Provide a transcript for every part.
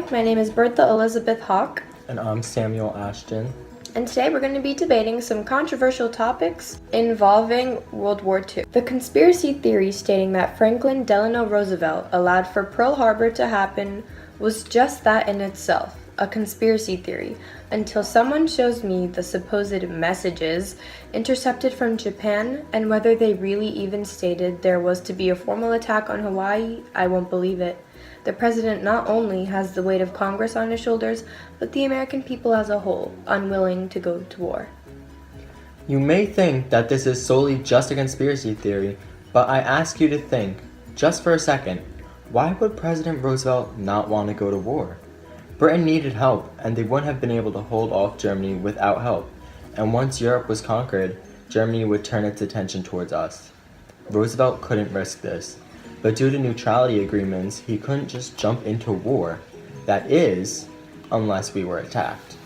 Hi, my name is Bertha Elizabeth Hawk, And I'm Samuel Ashton. and today we're going to be debating some controversial topics involving World War II. The conspiracy theory stating that Franklin Delano Roosevelt allowed for Pearl Harbor to happen was just that in itself, a conspiracy theory, until someone shows me the supposed messages intercepted from Japan and whether they really even stated there was to be a formal attack on Hawaii. I won't believe it. The president not only has the weight of Congress on his shoulders, but the American people as a whole, unwilling to go to war. You may think that this is solely just a conspiracy theory, but I ask you to think, just for a second, why would President Roosevelt not want to go to war? Britain needed help, and they wouldn't have been able to hold off Germany without help. And once Europe was conquered, Germany would turn its attention towards us. Roosevelt couldn't risk this. But due to neutrality agreements, he couldn't just jump into war. That is, unless we were attacked.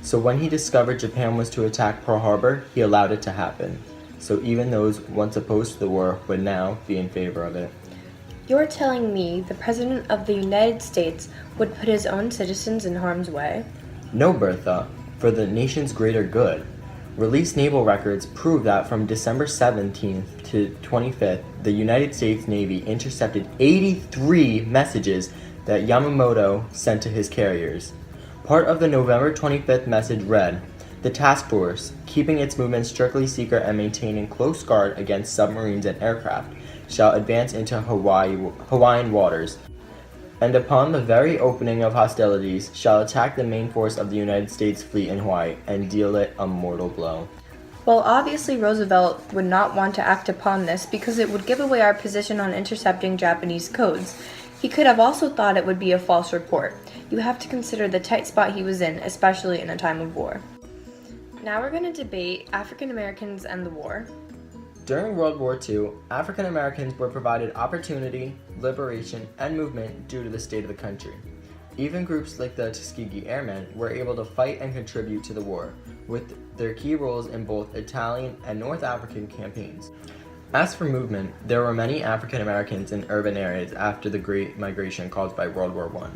So when he discovered Japan was to attack Pearl Harbor, he allowed it to happen. So even those once opposed to the war would now be in favor of it. You're telling me the President of the United States would put his own citizens in harm's way? No, Bertha, for the nation's greater good. Released naval records prove that from December 17th to 25th, the United States Navy intercepted 83 messages that Yamamoto sent to his carriers. Part of the November 25th message read, "The task force, keeping its movements strictly secret and maintaining close guard against submarines and aircraft, shall advance into Hawaiian waters, and upon the very opening of hostilities, shall attack the main force of the United States fleet in Hawaii and deal it a mortal blow." Well, obviously Roosevelt would not want to act upon this because it would give away our position on intercepting Japanese codes. He could have also thought it would be a false report. You have to consider the tight spot he was in, especially in a time of war. Now we're going to debate African Americans and the war. During World War II, African Americans were provided opportunity, liberation, and movement due to the state of the country. Even groups like the Tuskegee Airmen were able to fight and contribute to the war, with their key roles in both Italian and North African campaigns. As for movement, there were many African Americans in urban areas after the Great Migration caused by World War I.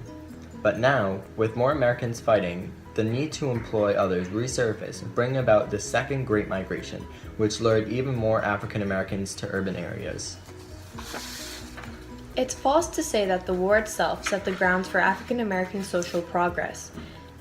But now, with more Americans fighting, the need to employ others resurfaced, bringing about the Second Great Migration, which lured even more African Americans to urban areas. It's false to say that the war itself set the grounds for African American social progress.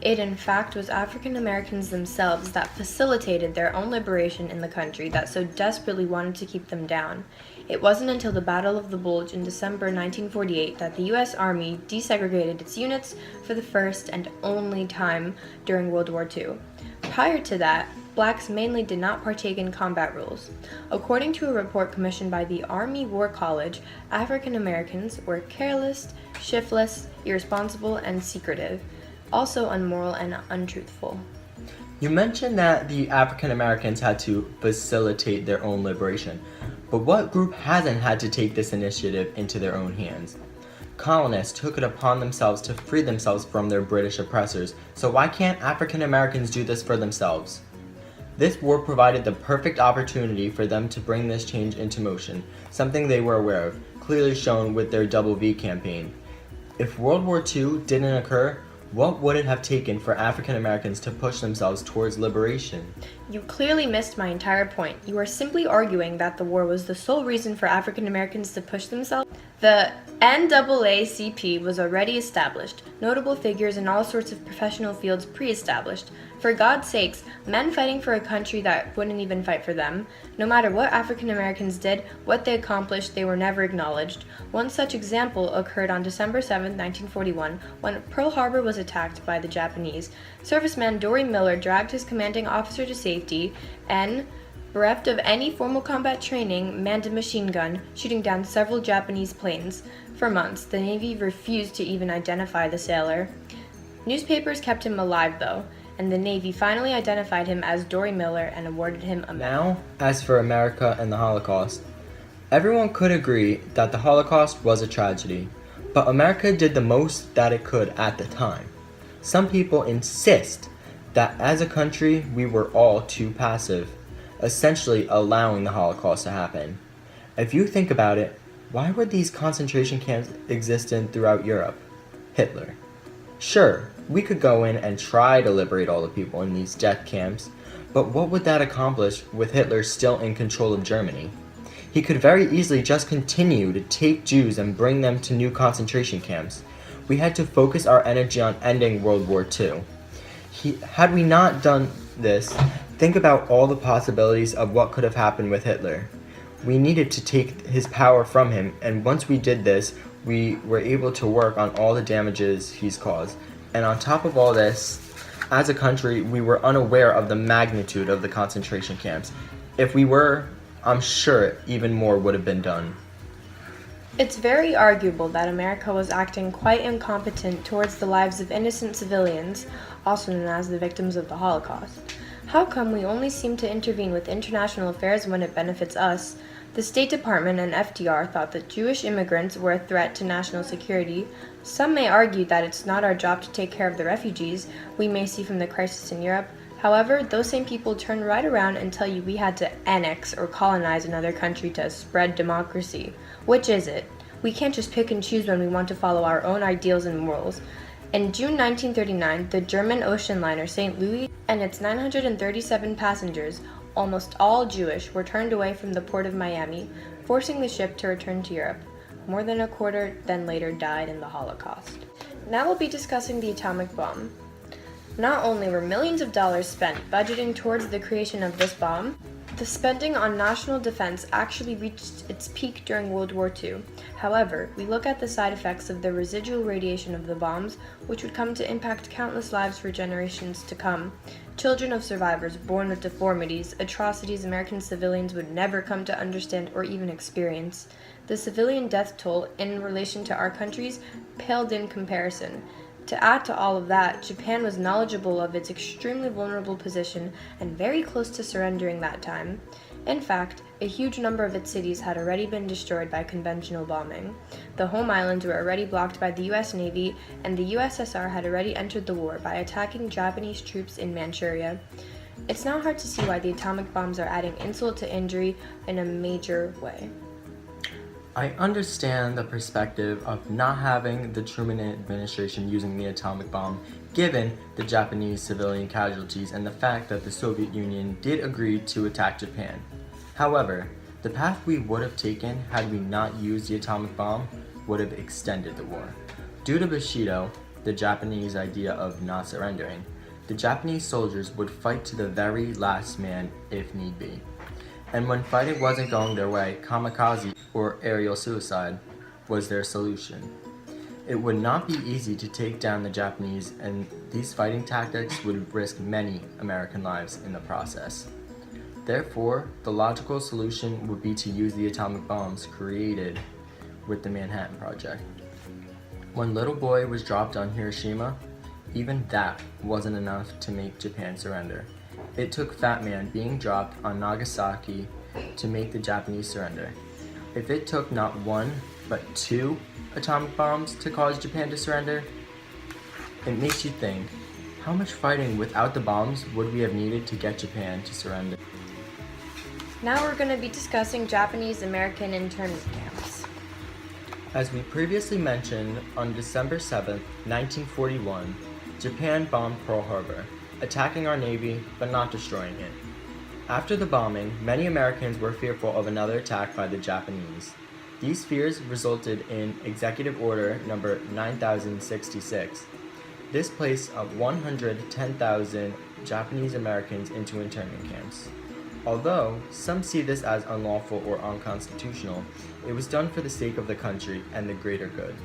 It in fact was African Americans themselves that facilitated their own liberation in the country that so desperately wanted to keep them down. It wasn't until the Battle of the Bulge in December 1948 that the U.S. Army desegregated its units for the first and only time during World War II. Prior to that, blacks mainly did not partake in combat roles. According to a report commissioned by the Army War College, African Americans were careless, shiftless, irresponsible, and secretive, also unmoral and untruthful. You mentioned that the African Americans had to facilitate their own liberation, but what group hasn't had to take this initiative into their own hands? Colonists took it upon themselves to free themselves from their British oppressors, so why can't African Americans do this for themselves? This war provided the perfect opportunity for them to bring this change into motion, something they were aware of, clearly shown with their Double V campaign. If World War II didn't occur, what would it have taken for African Americans to push themselves towards liberation? You clearly missed my entire point. You are simply arguing that the war was the sole reason for African Americans to push themselves. The NAACP was already established, notable figures in all sorts of professional fields pre-established. For God's sakes, men fighting for a country that wouldn't even fight for them. No matter what African Americans did, what they accomplished, they were never acknowledged. One such example occurred on December 7, 1941, when Pearl Harbor was attacked by the Japanese. Serviceman Dory Miller dragged his commanding officer to safety and, bereft of any formal combat training, manned a machine gun, shooting down several Japanese planes. For months, the Navy refused to even identify the sailor. Newspapers kept him alive, though, and the Navy finally identified him as Dory Miller and awarded him a medal. Now, as for America and the Holocaust, everyone could agree that the Holocaust was a tragedy, but America did the most that it could at the time. Some people insist that as a country we were all too passive, essentially allowing the Holocaust to happen. If you think about it, why would these concentration camps exist throughout Europe? Hitler. Sure, we could go in and try to liberate all the people in these death camps, but what would that accomplish with Hitler still in control of Germany? He could very easily just continue to take Jews and bring them to new concentration camps. We had to focus our energy on ending World War II. Had we not done this, think about all the possibilities of what could have happened with Hitler. We needed to take his power from him, and once we did this, we were able to work on all the damages he's caused. And on top of all this, as a country, we were unaware of the magnitude of the concentration camps. If we were, I'm sure even more would have been done. It's very arguable that America was acting quite incompetent towards the lives of innocent civilians, also known as the victims of the Holocaust. How come we only seem to intervene with international affairs when it benefits us? The State Department and FDR thought that Jewish immigrants were a threat to national security. Some may argue that it's not our job to take care of the refugees we may see from the crisis in Europe. However, those same people turn right around and tell you we had to annex or colonize another country to spread democracy. Which is it? We can't just pick and choose when we want to follow our own ideals and morals. In June 1939, the German ocean liner St. Louis and its 937 passengers, almost all Jewish, were turned away from the port of Miami, forcing the ship to return to Europe. More than a quarter then later died in the Holocaust. Now we'll be discussing the atomic bomb. Not only were millions of dollars spent budgeting towards the creation of this bomb, the spending on national defense actually reached its peak during World War II. However, we look at the side effects of the residual radiation of the bombs, which would come to impact countless lives for generations to come. Children of survivors born with deformities, atrocities American civilians would never come to understand or even experience. The civilian death toll in relation to our countries paled in comparison. To add to all of that, Japan was knowledgeable of its extremely vulnerable position and very close to surrendering that time. In fact, a huge number of its cities had already been destroyed by conventional bombing. The home islands were already blocked by the US Navy, and the USSR had already entered the war by attacking Japanese troops in Manchuria. It's not hard to see why the atomic bombs are adding insult to injury in a major way. I understand the perspective of not having the Truman administration using the atomic bomb, given the Japanese civilian casualties and the fact that the Soviet Union did agree to attack Japan. However, the path we would have taken had we not used the atomic bomb would have extended the war. Due to Bushido, the Japanese idea of not surrendering, the Japanese soldiers would fight to the very last man if need be. And when fighting wasn't going their way, kamikaze or aerial suicide was their solution. It would not be easy to take down the Japanese, and these fighting tactics would risk many American lives in the process. Therefore, the logical solution would be to use the atomic bombs created with the Manhattan Project. When Little Boy was dropped on Hiroshima, even that wasn't enough to make Japan surrender. It took Fat Man being dropped on Nagasaki to make the Japanese surrender. If it took not one, but 2 atomic bombs to cause Japan to surrender, it makes you think, how much fighting without the bombs would we have needed to get Japan to surrender? Now we're going to be discussing Japanese-American internment camps. As we previously mentioned, on December 7, 1941, Japan bombed Pearl Harbor, attacking our Navy but not destroying it. After the bombing, many Americans were fearful of another attack by the Japanese. These fears resulted in Executive Order number 9066. This placed 110,000 Japanese Americans into internment camps. Although some see this as unlawful or unconstitutional, it was done for the sake of the country and the greater good.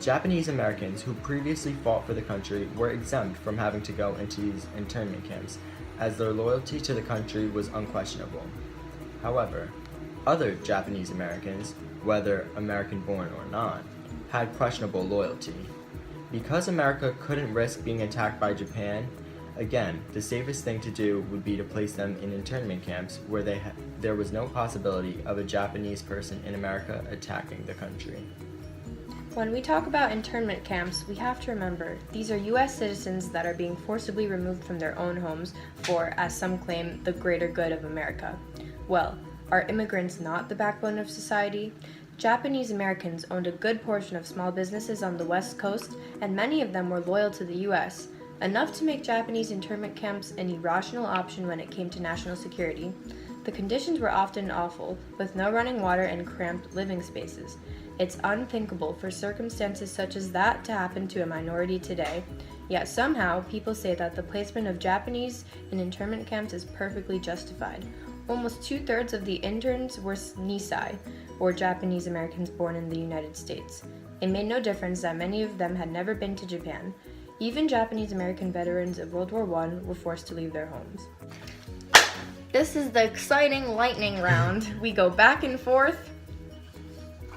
Japanese Americans who previously fought for the country were exempt from having to go into these internment camps, as their loyalty to the country was unquestionable. However, other Japanese Americans, whether American-born or not, had questionable loyalty. Because America couldn't risk being attacked by Japan, again, the safest thing to do would be to place them in internment camps where there was no possibility of a Japanese person in America attacking the country. When we talk about internment camps, we have to remember these are U.S. citizens that are being forcibly removed from their own homes for, as some claim, the greater good of America. Well, are immigrants not the backbone of society? Japanese Americans owned a good portion of small businesses on the West Coast, and many of them were loyal to the U.S., enough to make Japanese internment camps an irrational option when it came to national security. The conditions were often awful, with no running water and cramped living spaces. It's unthinkable for circumstances such as that to happen to a minority today. Yet somehow, people say that the placement of Japanese in internment camps is perfectly justified. Almost 2/3 of the interns were Nisei, or Japanese Americans born in the United States. It made no difference that many of them had never been to Japan. Even Japanese American veterans of World War I were forced to leave their homes. This is the exciting lightning round. We go back and forth.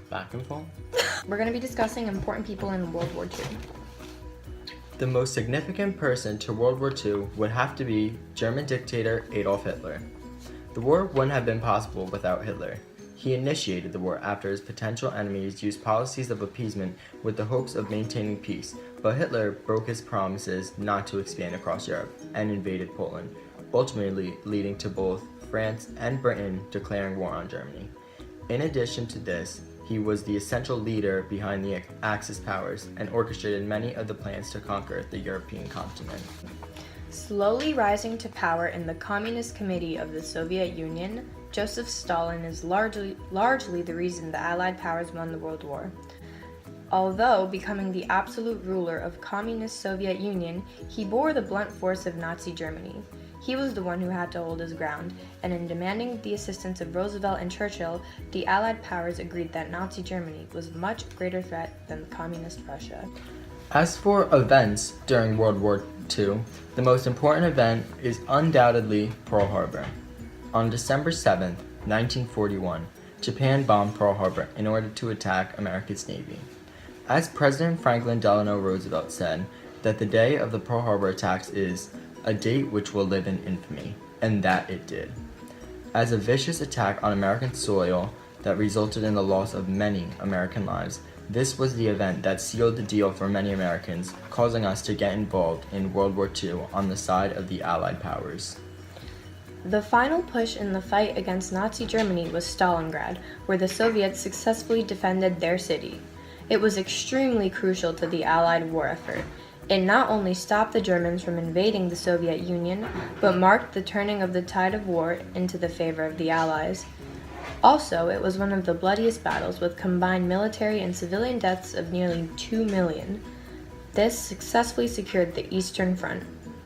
Back and forth? We're going to be discussing important people in World War II. The most significant person to World War II would have to be German dictator Adolf Hitler. The war wouldn't have been possible without Hitler. He initiated the war after his potential enemies used policies of appeasement with the hopes of maintaining peace, but Hitler broke his promises not to expand across Europe and invaded Poland, ultimately leading to both France and Britain declaring war on Germany. In addition to this, he was the essential leader behind the Axis powers and orchestrated many of the plans to conquer the European continent. Slowly rising to power in the Communist Committee of the Soviet Union, Joseph Stalin is largely the reason the Allied powers won the World War. Although becoming the absolute ruler of Communist Soviet Union, he bore the blunt force of Nazi Germany. He was the one who had to hold his ground, and in demanding the assistance of Roosevelt and Churchill, the Allied powers agreed that Nazi Germany was a much greater threat than Communist Russia. As for events during World War II, the most important event is undoubtedly Pearl Harbor. On December 7, 1941, Japan bombed Pearl Harbor in order to attack America's Navy. As President Franklin Delano Roosevelt said, that the day of the Pearl Harbor attacks is a date which will live in infamy, and that it did. As a vicious attack on American soil that resulted in the loss of many American lives, this was the event that sealed the deal for many Americans, causing us to get involved in World War II on the side of the Allied powers. The final push in the fight against Nazi Germany was Stalingrad, where the Soviets successfully defended their city. It was extremely crucial to the Allied war effort. It not only stopped the Germans from invading the Soviet Union, but marked the turning of the tide of war into the favor of the Allies. Also, it was one of the bloodiest battles, with combined military and civilian deaths of nearly 2 million. This successfully secured the Eastern Front.